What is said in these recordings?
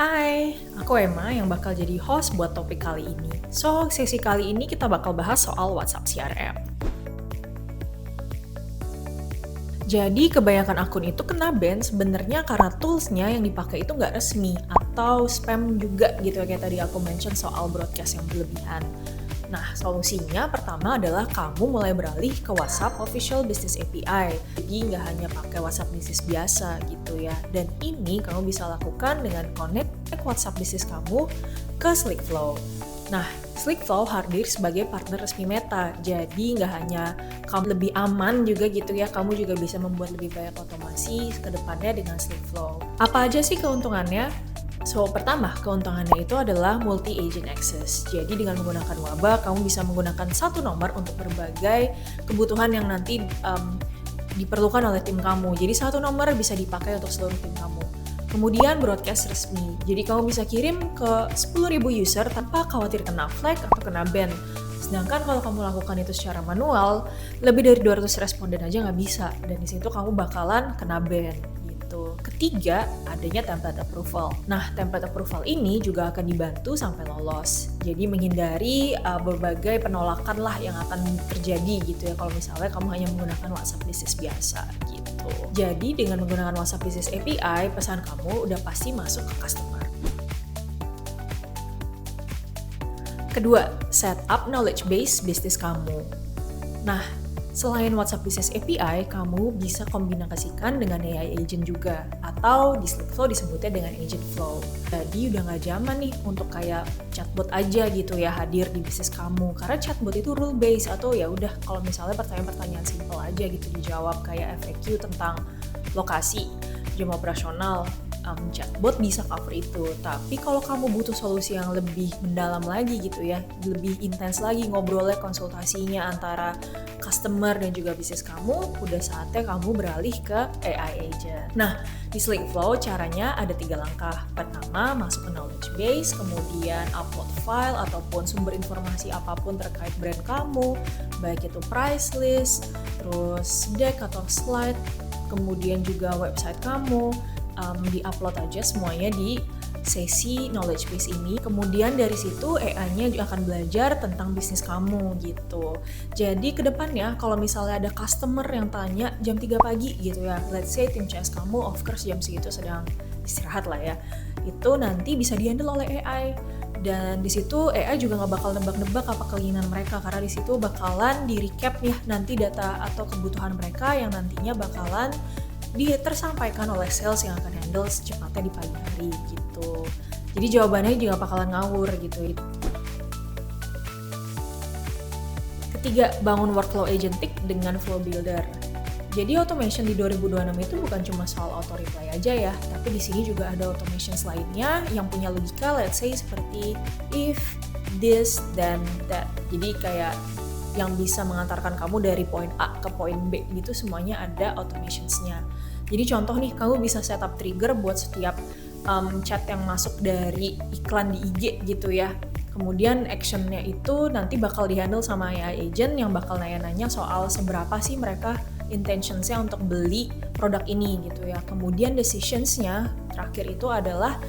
Hai, aku Emma yang bakal jadi host buat topik kali ini. Sesi kali ini kita bakal bahas soal WhatsApp CRM. Jadi kebanyakan akun itu kena ban sebenarnya karena toolsnya yang dipakai itu nggak resmi atau spam juga gitu ya, kayak tadi aku mention soal broadcast yang berlebihan. Nah, solusinya pertama adalah kamu mulai beralih ke WhatsApp Official Business API. Jadi nggak hanya pakai WhatsApp Business biasa gitu ya. Dan ini kamu bisa lakukan dengan connect WhatsApp Business kamu ke Slickflow. Nah, Slickflow hadir sebagai partner resmi Meta. Jadi nggak hanya kamu lebih aman juga gitu ya, kamu juga bisa membuat lebih banyak otomasi ke depannya dengan Slickflow. Apa aja sih keuntungannya? Pertama, keuntungannya itu adalah multi-agent access. Jadi dengan menggunakan Waba, kamu bisa menggunakan satu nomor untuk berbagai kebutuhan yang nanti diperlukan oleh tim kamu. Jadi satu nomor bisa dipakai untuk seluruh tim kamu. Kemudian broadcast resmi. Jadi kamu bisa kirim ke 10.000 user tanpa khawatir kena flag atau kena ban. Sedangkan kalau kamu lakukan itu secara manual, lebih dari 200 responden aja nggak bisa. Dan di situ kamu bakalan kena ban. Ketiga, adanya template approval. Nah, template approval ini juga akan dibantu sampai lolos. Jadi menghindari berbagai penolakan lah yang akan terjadi gitu ya kalau misalnya kamu hanya menggunakan WhatsApp Business biasa gitu. Jadi dengan menggunakan WhatsApp Business API, pesan kamu udah pasti masuk ke customer. Kedua, setup knowledge base bisnis kamu. Nah, selain WhatsApp Business API, kamu bisa kombinasikan dengan AI Agent juga, atau di Slickflow disebutnya dengan Agent Flow. Jadi udah nggak zaman nih untuk kayak chatbot aja gitu ya hadir di bisnis kamu, karena chatbot itu rule based atau ya udah kalau misalnya pertanyaan-pertanyaan simple aja gitu dijawab kayak FAQ tentang lokasi, jam operasional. Chatbot bisa cover itu, tapi kalau kamu butuh solusi yang lebih mendalam lagi gitu ya, lebih intens lagi ngobrolnya konsultasinya antara customer dan juga bisnis kamu, udah saatnya kamu beralih ke AI agent. Nah, di Slickflow caranya ada 3 langkah. Pertama, masuk ke knowledge base, kemudian upload file ataupun sumber informasi apapun terkait brand kamu, baik itu price list, terus deck atau slide, kemudian juga website kamu, di-upload aja semuanya di sesi knowledge base ini. Kemudian dari situ AI-nya juga akan belajar tentang bisnis kamu gitu. Jadi kedepannya kalau misalnya ada customer yang tanya jam 3 pagi gitu ya, let's say tim CS kamu of course jam segitu sedang istirahat lah ya, itu nanti bisa di-handle oleh AI. Dan di situ AI juga nggak bakal nebak-nebak apa keinginan mereka, karena di situ bakalan di-recap ya nanti data atau kebutuhan mereka yang nantinya bakalan tersampaikan oleh sales yang akan handle secepatnya di pagi hari gitu. Jadi jawabannya juga bakalan ngawur gitu. Ketiga, bangun workflow agentic dengan flow builder. Jadi automation di 2026 itu bukan cuma soal auto reply aja ya, tapi di sini juga ada automations lainnya yang punya logika, let's say seperti if, this, then that. Jadi kayak yang bisa mengantarkan kamu dari poin A ke poin B gitu, semuanya ada automationsnya. Jadi contoh nih, kamu bisa setup trigger buat setiap chat yang masuk dari iklan di IG gitu ya. Kemudian actionnya itu nanti bakal dihandle sama AI agent yang bakal nanya-nanya soal seberapa sih mereka intentionsnya untuk beli produk ini gitu ya. Kemudian decisionsnya terakhir itu adalah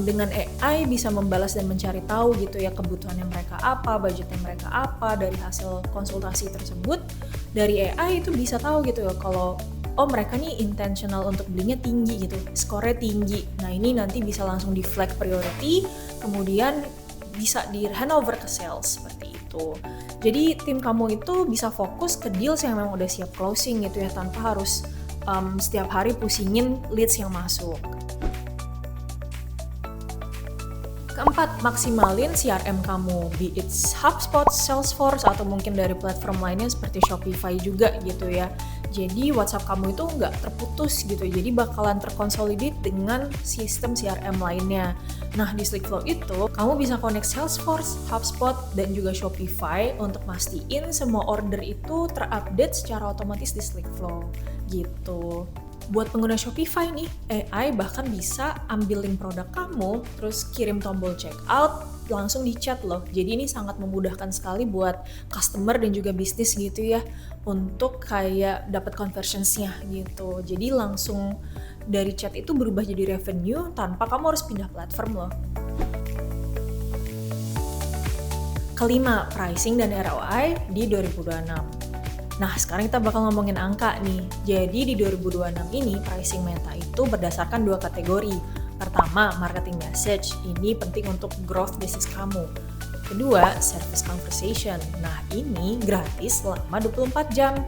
dengan AI bisa membalas dan mencari tahu gitu ya kebutuhannya mereka apa, budgetnya mereka apa. Dari hasil konsultasi tersebut, dari AI itu bisa tahu gitu ya kalau mereka nih intentional untuk belinya tinggi gitu, skornya tinggi. Nah ini nanti bisa langsung di flag priority, kemudian bisa di handover ke sales seperti itu. Jadi tim kamu itu bisa fokus ke deals yang memang udah siap closing gitu ya, tanpa harus setiap hari pusingin leads yang masuk. Keempat, maksimalin CRM kamu, be it HubSpot, Salesforce, atau mungkin dari platform lainnya seperti Shopify juga gitu ya. Jadi WhatsApp kamu itu nggak terputus gitu, jadi bakalan terkonsolidate dengan sistem CRM lainnya. Nah di Slickflow itu, kamu bisa connect Salesforce, HubSpot, dan juga Shopify untuk mastiin semua order itu terupdate secara otomatis di Slickflow gitu. Buat pengguna Shopify nih, AI bahkan bisa ambil link produk kamu, terus kirim tombol checkout, langsung di chat loh. Jadi ini sangat memudahkan sekali buat customer dan juga bisnis gitu ya, untuk kayak dapat conversionsnya gitu. Jadi langsung dari chat itu berubah jadi revenue tanpa kamu harus pindah platform loh. Kelima, pricing dan ROI di 2026. Nah, sekarang kita bakal ngomongin angka nih. Jadi di 2026 ini, pricing Meta itu berdasarkan 2 kategori. Pertama, marketing message. Ini penting untuk growth bisnis kamu. Kedua, service conversation. Nah, ini gratis selama 24 jam.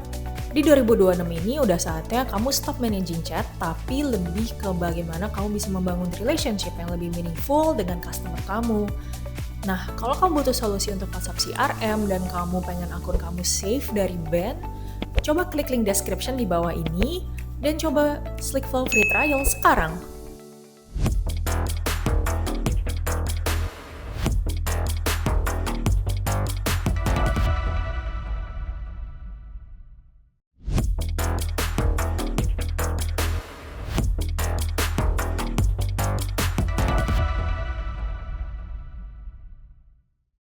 Di 2026 ini udah saatnya kamu stop managing chat, tapi lebih ke bagaimana kamu bisa membangun relationship yang lebih meaningful dengan customer kamu. Nah, kalau kamu butuh solusi untuk WhatsApp CRM dan kamu pengen akun kamu safe dari ban, coba klik link description di bawah ini dan coba Slickflow free trial sekarang.